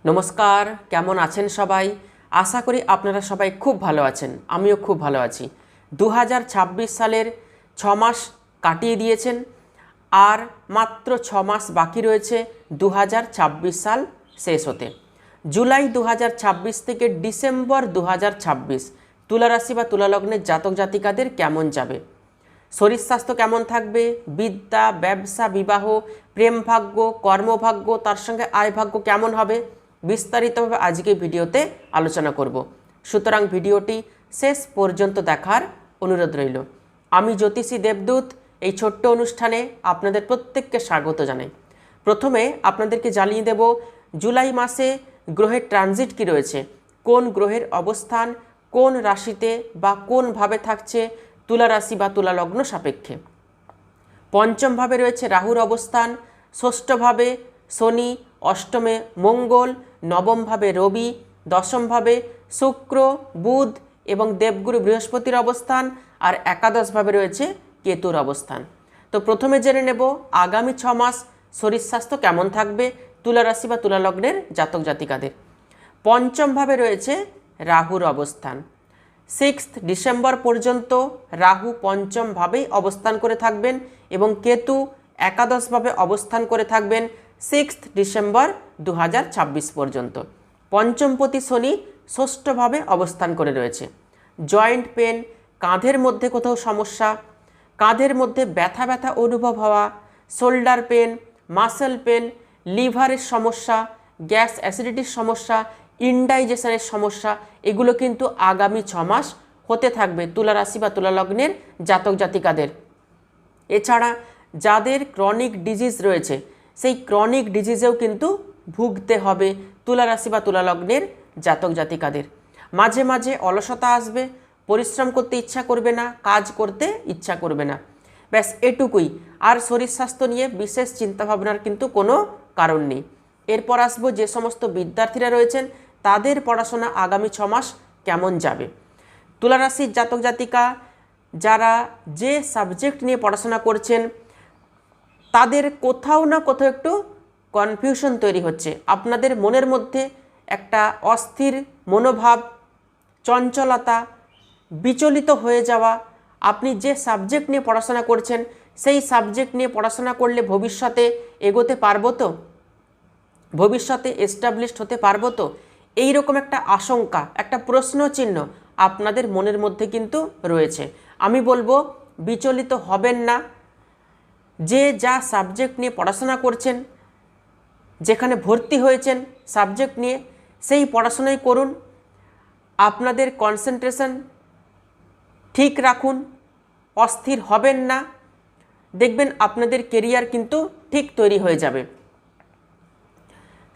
নমস্কার, কেমন আছেন সবাই? আশা করি আপনারা সবাই খুব ভালো আছেন। আমিও খুব ভালো আছি। 2026 সালের 6 মাস কাটিয়ে দিয়েছেন, আর মাত্র 6 মাস বাকি রয়েছে 2026 সাল শেষ হতে। জুলাই 2026 থেকে ডিসেম্বর 2026 তুলা রাশি বা তুলা লগ্নের জাতক জাতিকাদের কেমন যাবে, শরীর স্বাস্থ্য কেমন থাকবে, বিদ্যা, ব্যবসা, বিবাহ, প্রেম ভাগ্য, কর্মভাগ্য, তার সঙ্গে আয় ভাগ্য কেমন হবে, বিস্তারিতভাবে আজকে ভিডিওতে আলোচনা করব। সুতরাং ভিডিওটি শেষ পর্যন্ত দেখার অনুরোধ রইল। আমি জ্যোতিষী দেবদূত এই ছোট্ট অনুষ্ঠানে আপনাদের প্রত্যেককে স্বাগত জানাই। প্রথমে আপনাদেরকে জানিয়ে দেব জুলাই মাসে গ্রহের ট্রানজিট কি রয়েছে, কোন গ্রহের অবস্থান কোন রাশিতে বা কোনভাবে থাকছে তুলা রাশি বা তুলা লগ্ন সাপেক্ষে। পঞ্চমভাবে রয়েছে রাহুর অবস্থান, ষষ্ঠভাবে শনি, অষ্টমে মঙ্গল, নবমভাবে রবি, দশমভাবে শুক্র, বুধ এবং দেবগুরু বৃহস্পতির অবস্থান, আর একাদশভাবে রয়েছে কেতুর অবস্থান। তো প্রথমে জেনে নেব আগামী 6 মাস শরীর স্বাস্থ্য কেমন থাকবে তুলা রাশি বা তুলা লগ্নের জাতক জাতিকাদের। পঞ্চমভাবে রয়েছে রাহুর অবস্থান। 6 ডিসেম্বর পর্যন্ত রাহু পঞ্চমভাবেই অবস্থান করে থাকবেন এবং কেতু একাদশভাবে অবস্থান করে থাকবেন 6 ডিসেম্বর 2026 পর্যন্ত। পঞ্চমপতি শনি ষষ্ঠভাবে অবস্থান করে রয়েছে। জয়েন্ট পেন, কাঁধের মধ্যে কোথাও সমস্যা, কাঁধের মধ্যে ব্যথা ব্যথা অনুভব হওয়া, শোল্ডার পেন, মাসেল পেন, লিভারের সমস্যা, গ্যাস অ্যাসিডিটির সমস্যা, ইনডাইজেশনের সমস্যা, এগুলো কিন্তু আগামী 6 মাস হতে থাকবে তুলা রাশি বা তুলা লগ্নের জাতক জাতিকাদের। এছাড়া যাদের ক্রনিক ডিজিজ রয়েছে সেই ক্রনিক ডিজিজেও কিন্তু ভুগতে হবে তুলা রাশি বা তুলা লগ্নের জাতক জাতিকাদের। মাঝে মাঝে অলসতা আসবে, পরিশ্রম করতে ইচ্ছা করবে না, কাজ করতে ইচ্ছা করবে না, ব্যাস এটুকুই। আর শরীর স্বাস্থ্য নিয়ে বিশেষ চিন্তাভাবনার কিন্তু কোনো কারণ নেই। এরপর আসবো যে সমস্ত বিদ্যার্থীরা রয়েছেন তাদের পড়াশোনা আগামী 6 মাস কেমন যাবে। তুলা রাশির জাতক জাতিকা যারা যে সাবজেক্ট নিয়ে পড়াশোনা করছেন তাদের কোথাও না কোথাও একটু কনফিউশন তৈরি হচ্ছে। আপনাদের মনের মধ্যে একটা অস্থির মনোভাব, চঞ্চলতা, বিচলিত হয়ে যাওয়া, আপনি যে সাবজেক্ট নিয়ে পড়াশোনা করছেন সেই সাবজেক্ট নিয়ে পড়াশোনা করলে ভবিষ্যতে এগোতে পারবো তো, ভবিষ্যতে এস্টাবলিশড হতে পারবো তো, এই রকম একটা আশঙ্কা, একটা প্রশ্ন চিহ্ন আপনাদের মনের মধ্যে কিন্তু রয়েছে। আমি বলবো বিচলিত হবেন না। যে যা সাবজেক্ট নিয়ে পড়াশোনা করছেন, যেখানে ভর্তি হয়েছেন সাবজেক্ট নিয়ে, সেই পড়াশোনাই করুন। আপনাদের কনসেন্ট্রেশন ঠিক রাখুন, অস্থির হবেন না, দেখবেন আপনাদের কেরিয়ার কিন্তু ঠিক তৈরি হয়ে যাবে।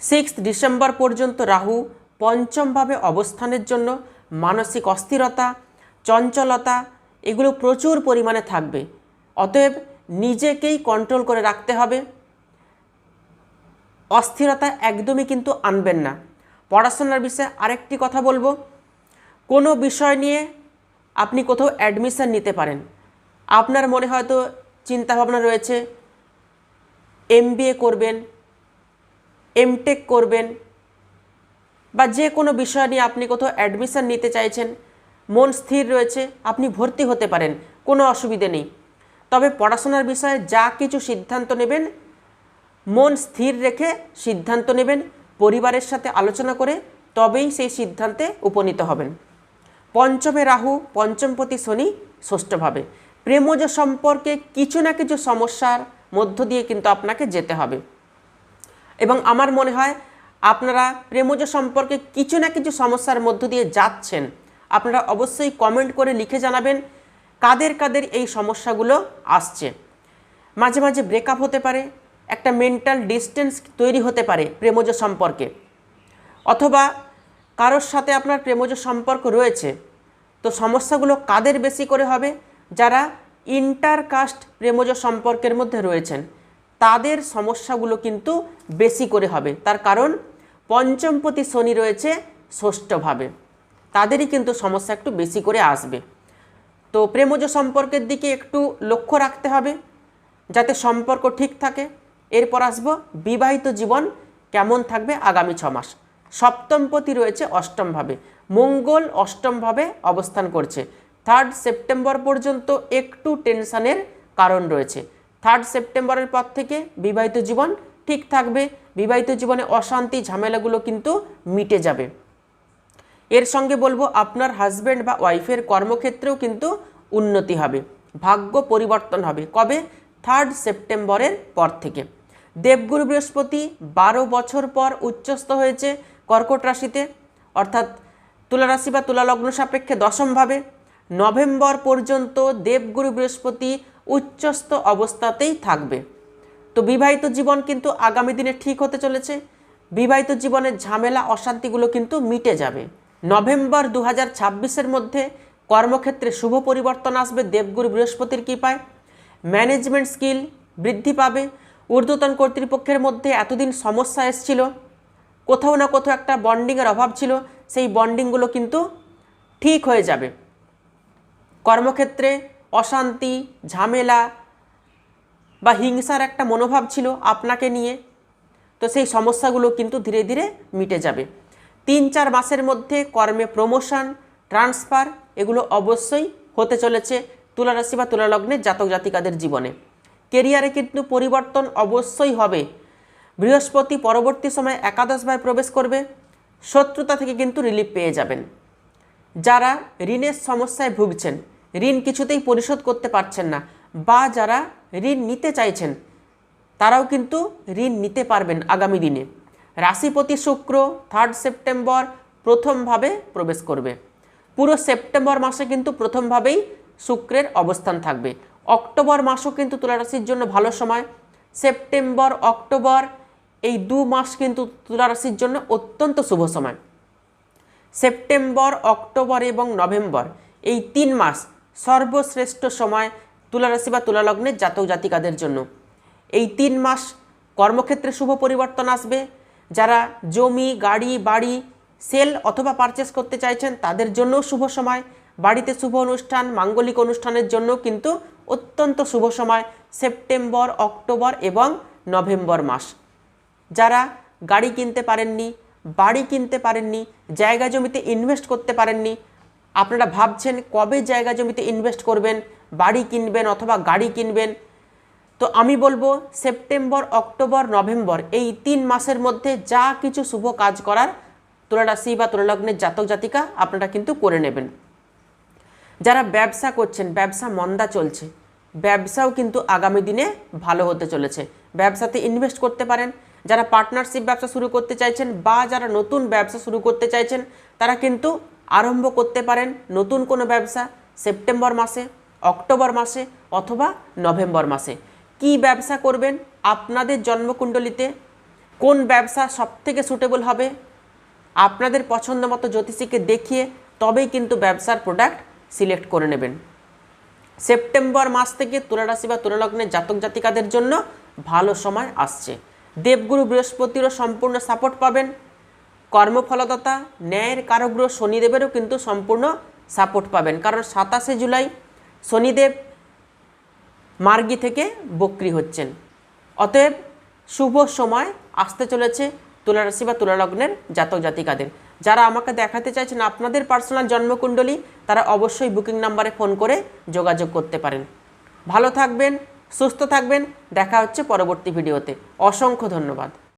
6 ডিসেম্বর পর্যন্ত রাহু পঞ্চমভাবে অবস্থানের জন্য মানসিক অস্থিরতা, চঞ্চলতা এগুলো প্রচুর পরিমাণে থাকবে। অতএব নিজেকেই কন্ট্রোল করে রাখতে হবে, অস্থিরতা একদমই কিন্তু আনবেন না। পড়াশোনার বিষয়ে আরেকটি কথা বলবো, কোনো বিষয় নিয়ে আপনি কোথাও অ্যাডমিশন নিতে পারেন। আপনার মনে হয়তো চিন্তাভাবনা রয়েছে MBA করবেন, MTech করবেন, বা যে কোনো বিষয় নিয়ে আপনি কোথাও অ্যাডমিশন নিতে চাইছেন, মন স্থির রয়েছে, আপনি ভর্তি হতে পারেন, কোনো অসুবিধে নেই। তবে পড়াশোনার বিষয়ে যা কিছু সিদ্ধান্ত নেবেন মন স্থির রেখে সিদ্ধান্ত নেবেন, পরিবারের সাথে আলোচনা করে তবেই সেই সিদ্ধান্তে উপনীত হবেন। পঞ্চমে রাহু, পঞ্চমপতি শনি ষষ্ঠভাবে। প্রেমজ সম্পর্কে কিছু না কিছু সমস্যার মধ্য দিয়ে কিন্তু আপনাকে যেতে হবে এবং আমার মনে হয় আপনারা প্রেমজ সম্পর্কে কিছু না কিছু সমস্যার মধ্য দিয়ে যাচ্ছেন। আপনারা অবশ্যই কমেন্ট করে লিখে জানাবেন কাদের কাদের এই সমস্যাগুলো আসছে। মাঝে মাঝে ব্রেকআপ হতে পারে, একটা মেন্টাল ডিস্টেন্স তৈরি হতে পারে প্রেমজ সম্পর্কে, অথবা কারোর সাথে আপনার প্রেমজ সম্পর্ক রয়েছে। তো সমস্যাগুলো কাদের বেশি করে হবে? যারা ইন্টারকাস্ট প্রেমজ সম্পর্কের মধ্যে রয়েছেন তাদের সমস্যাগুলো কিন্তু বেশি করে হবে। তার কারণ পঞ্চমপতি শনি রয়েছে ষষ্ঠভাবে, তাদেরই কিন্তু সমস্যা একটু বেশি করে আসবে। তো প্রেমজ সম্পর্কের দিকে একটু লক্ষ্য রাখতে হবে যাতে সম্পর্ক ঠিক থাকে। এরপর আসবো বিবাহিত জীবন কেমন থাকবে আগামী 6 মাস। সপ্তমপতি রয়েছে অষ্টমভাবে, মঙ্গল অষ্টমভাবে অবস্থান করছে। 3 সেপ্টেম্বর পর্যন্ত একটু টেনশনের কারণ রয়েছে। 3 সেপ্টেম্বরের পর থেকে বিবাহিত জীবন ঠিক থাকবে, বিবাহিত জীবনে অশান্তি ঝামেলাগুলো কিন্তু মিটে যাবে। এর সঙ্গে বলবো আপনার হাজব্যান্ড বা ওয়াইফের কর্মক্ষেত্রেও কিন্তু উন্নতি হবে, ভাগ্য পরিবর্তন হবে। কবে? 3 সেপ্টেম্বরের পর থেকে। দেবগুরু বৃহস্পতি 12 বছর পর উচ্চস্থ হয়েছে কর্কট রাশিতে, অর্থাৎ তুলা রাশি বা তুলা লগ্ন সাপেক্ষে দশমভাবে। নভেম্বর পর্যন্ত দেবগুরু বৃহস্পতি উচ্চস্থ অবস্থাতেই থাকবে। তো বিবাহিত জীবন কিন্তু আগামী দিনে ঠিক হতে চলেছে, বিবাহিত জীবনের ঝামেলা অশান্তিগুলো কিন্তু মিটে যাবে। নভেম্বর 2026-এর মধ্যে কর্মক্ষেত্রে শুভ পরিবর্তন আসবে দেবগুরু বৃহস্পতির কৃপায়। ম্যানেজমেন্ট স্কিল বৃদ্ধি পাবে। ঊর্ধ্বতন কর্তৃপক্ষের মধ্যে এতদিন সমস্যা এসেছিল, কোথাও না কোথাও একটা বন্ডিংয়ের অভাব ছিল, সেই বন্ডিংগুলো কিন্তু ঠিক হয়ে যাবে। কর্মক্ষেত্রে অশান্তি ঝামেলা বা হিংসার একটা মনোভাব ছিল আপনাকে নিয়ে, তো সেই সমস্যাগুলো কিন্তু ধীরে ধীরে মিটে যাবে। 3-4 মাসের মধ্যে কর্মে প্রমোশন, ট্রান্সফার এগুলো অবশ্যই হতে চলেছে তুলা রাশি বা তুলা লগ্নের জাতক জাতিকাদের জীবনে। কেরিয়ারে কিন্তু পরিবর্তন অবশ্যই হবে। বৃহস্পতি পরবর্তী সময়ে একাদশভাবে প্রবেশ করবে, শত্রুতা থেকে কিন্তু রিলিফ পেয়ে যাবেন। যারা ঋণের সমস্যায় ভুগছেন, ঋণ কিছুতেই পরিশোধ করতে পারছেন না, বা যারা ঋণ নিতে চাইছেন তারাও কিন্তু ঋণ নিতে পারবেন আগামী দিনে। রাশিপতি শুক্র 3 সেপ্টেম্বর প্রথমভাবে প্রবেশ করবে। পুরো সেপ্টেম্বর মাসে কিন্তু প্রথমভাবেই শুক্রের অবস্থান থাকবে। অক্টোবর মাসও কিন্তু তুলা রাশির জন্য ভালো সময়। সেপ্টেম্বর অক্টোবর এই 2 মাস কিন্তু তুলা রাশির জন্য অত্যন্ত শুভ সময়। সেপ্টেম্বর অক্টোবর এবং নভেম্বর এই 3 মাস সর্বশ্রেষ্ঠ সময় তুলা রাশি বা তুলা লগ্নের জাতক জাতিকাদের জন্য। এই 3 মাস কর্মক্ষেত্রে শুভ পরিবর্তন আসবে। যারা জমি গাড়ি বাড়ি সেল অথবা পারচেস করতে চাইছেন তাদের জন্যও শুভ সময়। বাড়িতে শুভ অনুষ্ঠান মাঙ্গলিক অনুষ্ঠানের জন্য কিন্তু অত্যন্ত শুভ সময় সেপ্টেম্বর অক্টোবর এবং নভেম্বর মাস। যারা গাড়ি কিনতে পারেননি, বাড়ি কিনতে পারেননি, জায়গা জমিতে ইনভেস্ট করতে পারেননি, আপনারা ভাবছেন কবে জায়গা জমিতে ইনভেস্ট করবেন, বাড়ি কিনবেন অথবা গাড়ি কিনবেন, তো আমি বলবো সেপ্টেম্বর অক্টোবর নভেম্বর এই 3 মাসের মধ্যে যা কিছু শুভ কাজ করার তুলা রাশি বা তুলা লগ্নের জাতক জাতিকা আপনারা কিন্তু করে নেবেন। যারা ব্যবসা করছেন, ব্যবসা মন্দা চলছে, ব্যবসাও কিন্তু আগামী দিনে ভালো হতে চলেছে, ব্যবসাতে ইনভেস্ট করতে পারেন। যারা পার্টনারশিপ ব্যবসা শুরু করতে চাইছেন বা যারা নতুন ব্যবসা শুরু করতে চাইছেন তারা কিন্তু আরম্ভ করতে পারেন নতুন কোনো ব্যবসা সেপ্টেম্বর মাসে, অক্টোবর মাসে অথবা নভেম্বর মাসে। কি ব্যবসা করবেন, আপনাদের জন্মকুণ্ডলিতে কোন ব্যবসা সবথেকে সুটেবল হবে, আপনাদের পছন্দ মতো জ্যোতিষীকে দেখিয়ে তবেই কিন্তু ব্যবসার প্রোডাক্ট সিলেক্ট করে নেবেন। সেপ্টেম্বর মাস থেকে তুলা রাশি বা তুলা লগ্নের জাতক জাতিকাদের জন্য ভালো সময় আসছে। দেবগুরু বৃহস্পতিরও সম্পূর্ণ সাপোর্ট পাবেন। কর্মফলদাতা ন্যায়ের কারগ্রহ শনিদেবেরও কিন্তু সম্পূর্ণ সাপোর্ট পাবেন, কারণ 27 জুলাই শনিদেব মার্গী থেকে বক্রী হচ্ছেন। অতএব শুভ সময় আসতে চলেছে তুলা রাশি বা তুলা লগ্নের জাতক জাতিকাদের। যারা আমাকে দেখাতে চাইছেন আপনাদের পার্সোনাল জন্মকুণ্ডলী তারা অবশ্যই বুকিং নাম্বারে ফোন করে যোগাযোগ করতে পারেন। ভালো থাকবেন, সুস্থ থাকবেন, দেখা হচ্ছে পরবর্তী ভিডিওতে। অসংখ্য ধন্যবাদ।